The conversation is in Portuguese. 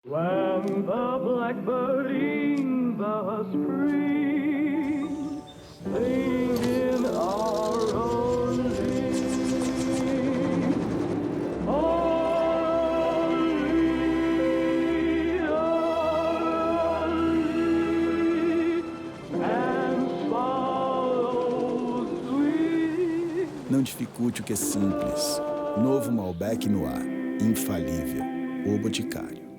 When the blackbird in the spring sing in our own and swallow sweet. Não dificulte o que é simples. Novo Malbec no ar. Infalível. O Boticário.